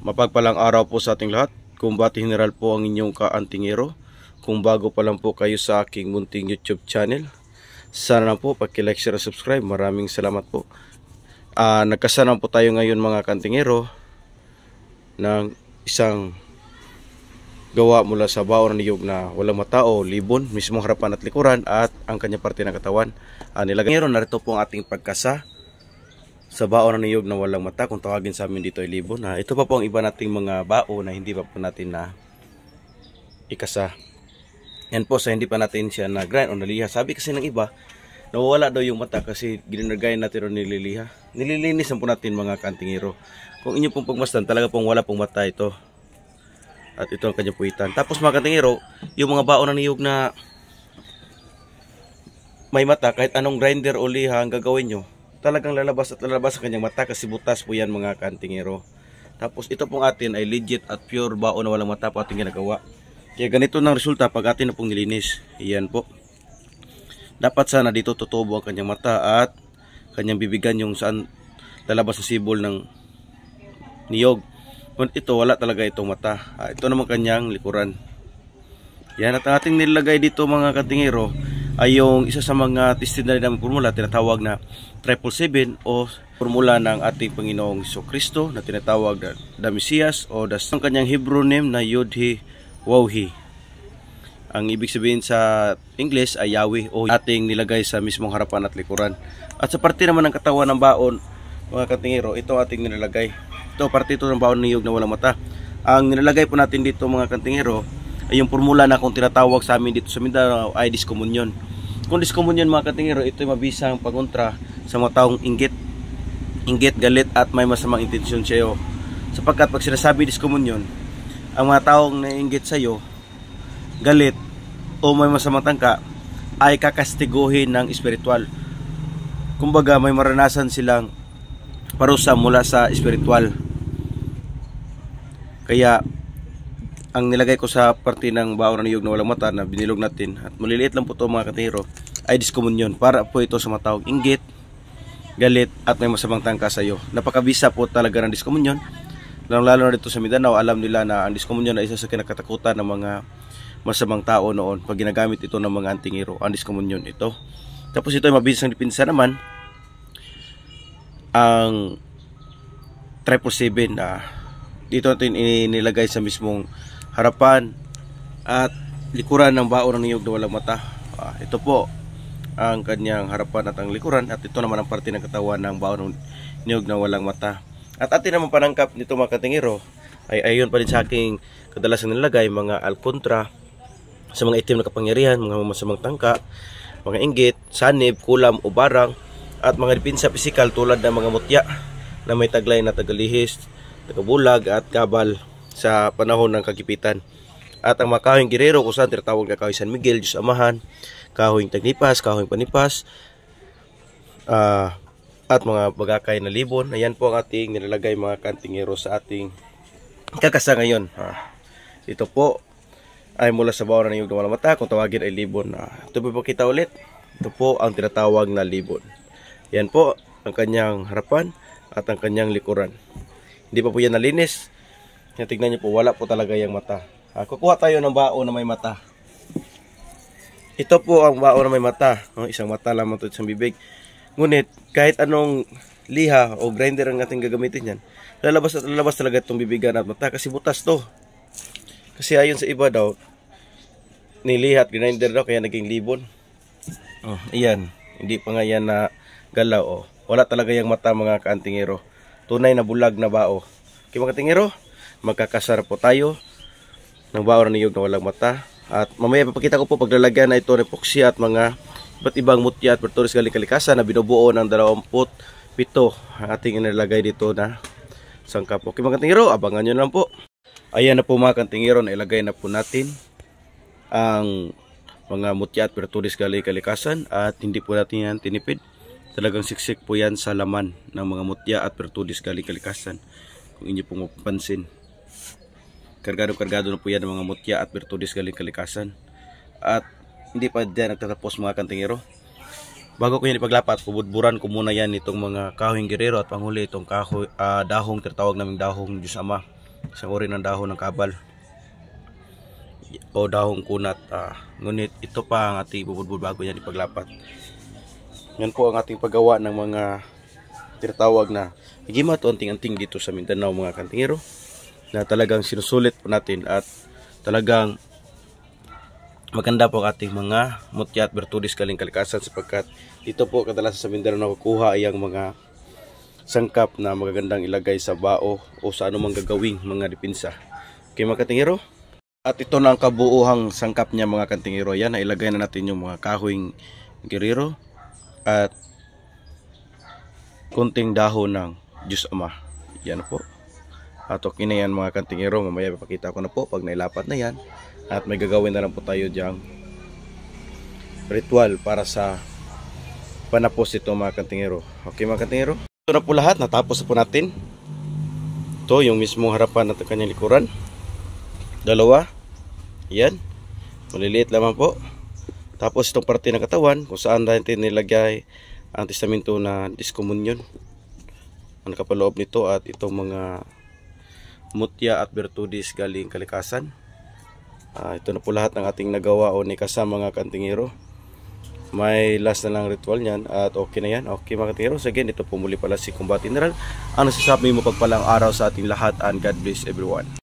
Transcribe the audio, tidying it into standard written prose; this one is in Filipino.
Mapagpalang araw po sa ating lahat. Kumbati General po ang inyong kaantingero. Kung bago pa lang po kayo sa aking munting YouTube channel, sana na po paki-like, share, subscribe. Maraming salamat po. Nagkasama po tayo ngayon mga kantingero ng isang gawa mula sa baon ng niyog na walang mata o libon, mismong harapan at likuran at ang kanyang parte ng katawan. Nilagay ngayon, narito po ang ating pagkasa sa baon ng niyog na walang mata, kung tawagin sa amin dito ay libon. Ito pa po ang iba nating mga baon na hindi pa po natin na ikasa. Yan po sa hindi pa natin siya na grind o naliha. Sabi kasi ng iba, nawawala daw yung mata kasi ginagayin natin o nililiha. Nililinisan po natin mga kantingero. Kung inyo pong pagmasdan, talaga pong wala pong mata ito. At ito ang kanyang puwitan. Tapos mga kantingero, yung mga baon ng niyog na may mata, kahit anong grinder o liha ang gagawin nyo, talagang lalabas at lalabas ang kanyang mata kasi butas po yan mga kantingero. Tapos ito pong atin ay legit at pure baon na walang mata po ating ginagawa. Kaya ganito ng resulta pag atin na pong nilinis. Iyan po. Dapat sana dito tutubo ang kanyang mata at kanyang bibigan yung saan lalabas ang sibol ng niyog. Kung ito wala talaga itong mata. Ito naman kanyang likuran. Yan, at ang ating nilagay dito mga kantingero ay yung isa sa mga tested na rin namin formula, tinatawag na 777 o formula ng ating Panginoong Jesucristo na tinatawag na The Mesias o ang kanyang Hebrew name na Yod-He Waw-He. Ang ibig sabihin sa English ay Yahweh o ating nilagay sa mismong harapan at likuran. At sa parte naman ng katawan ng baon mga kantingero, ito ating nilalagay. Ito parte ito ng baon ng niyog na walang mata. Ang nilalagay po natin dito mga kantingero ay yung formula na kung tinatawag sa amin dito sa Mindanao ay diskomunyon. Kung diskomunyon mga kantingero, ito ay mabisang pagontra sa mga taong inggit, galit at may masamang intensyon sa iyo. Sapagkat pag sinasabi diskomunyon, ang mga taong nainggit sa iyo, galit o may masamang tangka ay kakastiguhin ng espiritual. Kumbaga may maranasan silang parusa mula sa espiritual. Kaya ang nilagay ko sa parte ng baon ng niyog na walang mata na binilog natin at maliliit lang po ito mga kantingero ay diskomunyon para po ito sa mga taong inggit, galit at may masamang tangka sa iyo. Napakabisa po talaga ng diskomunyon. Lalo na dito sa Mindanao, alam nila na ang diskomunyon ay isa sa kinakatakutan ng mga masamang tao noon pag ginagamit ito ng mga antingero. Ang diskomunyon ito. Tapos ito ay mabisang dipinsa naman ang 777 dito natin inilagay sa mismong harapan at likuran ng baon ng niyog na walang mata. Ito po ang kanyang harapan at ang likuran at ito naman ang parte ng katawan ng baon ng niyog na walang mata. At atin naman panangkap nito mga kantingero ay ayon pa rin sa aking kadalasan nilagay mga alkontra sa mga itim na kapangyarihan, mga masamang tangka, mga inggit, sanib, kulam o barang at mga dipinsa pisikal tulad ng mga mutya na may taglay na tagalihis, tagabulag at kabal sa panahon ng kagipitan. At ang mga kahoyng girero kung saan tinatawag na kahoy San Miguel, Diyos Amahan, kahoyng tagnipas, kahoyng panipas, at mga bagakay na libon. Ayan po ang ating nilalagay mga kantingero sa ating kakasa ngayon. Ito po ay mula sa baon ng niyog na walang mata, kung tawagin ay libon. Ito po kita ulit. Ito po ang tinatawag na libon. Yan po ang kanyang harapan at ang kanyang likuran. Hindi pa po yan nalinis. Tignan niyo po, wala po talaga yung mata. Kukuha tayo ng baon na may mata. Ito po ang baon na may mata. Isang mata lamang ito, isang bibig. Ngunit kahit anong liha o grinder ang ating gagamitin yan, lalabas at lalabas talaga itong bibigan at mata kasi butas to. Kasi ayon sa iba daw, niliha at grinder daw kaya naging libon. Ayan, hindi pa nga yan na galaw. Wala talaga yung mata mga kaantingero. Tunay na bulag na bao. Okay mga kaantingero, magkakasar po tayo ng baon ng niyog na walang mata. At mamaya papakita ko po paglalagyan na ito ng epoxy at mga iba't ibang mutya at perturis galing kalikasan na binubuo ng 27 ang ating inilagay dito na sangkap. Okay mga kaantingero, abangan nyo lang po. Ayan na po mga kaantingero, nailagay na po natin ang mga mutya at perturis galing kalikasan at hindi po natin yan tinipid. Talagang siksik po yan sa laman ng mga mutya at perturis galing kalikasan. Kung inyo pong mapapansin, kargado-kargado na po yan ng mga mutya at perturis galing kalikasan. At hindi pa dyan nagtatapos mga kantingero. Bago ko yan ipaglapat, bubudburan ko muna yan itong mga kahoyng girero at panghuli itong kahoy, dahong tinatawag naming dahong Diyos Ama. isang uri ng dahon ng kabal o dahong kunat. Ngunit ito pa ang ating bubudbud bago yan ipaglapat. Yan po ang ating paggawa ng mga tinatawag na higimat o anting-anting dito sa Mindanao mga kantingero, na talagang sinusulit po natin at talagang maganda po ang ating mga mutya at bertudis galing kalikasan, sapagkat dito po kadalasan sa Mindanao nakukuha ay ang mga sangkap na magagandang ilagay sa bao o sa anumang gagawing mga dipinsa. Okay mga kantingero? At ito na ang kabuuhang sangkap niya mga kantingero. Yan, nailagay na natin yung mga kahoyng giriro at kunting dahon ng Diyos Ama. Yan po. At okay na yan mga kantingero. Mamaya ipakita ko na po pag nailapat na yan. At may gagawin na lang po tayo diyang ritual para sa panapos ito mga kantingero. Okay mga kantingero? Ito na po lahat. Natapos na po natin. Ito yung mismong harapan ng kanyang likuran. Dalawa. Yan. Maliliit lamang po. Tapos itong parte ng katawan kung saan natin nilagay ang testamento na diskomunyon. Ang nakapaloob nito at itong mga mutya at bertudis galing kalikasan. Ito na po lahat ng ating nagawa o nikasa mga kantingero. May last na lang ritual niyan at okay na yan. Okay mga kantingero. So again, ito po muli pala si Combat General. Ano sasabi mo pagpalang araw sa ating lahat and God bless everyone.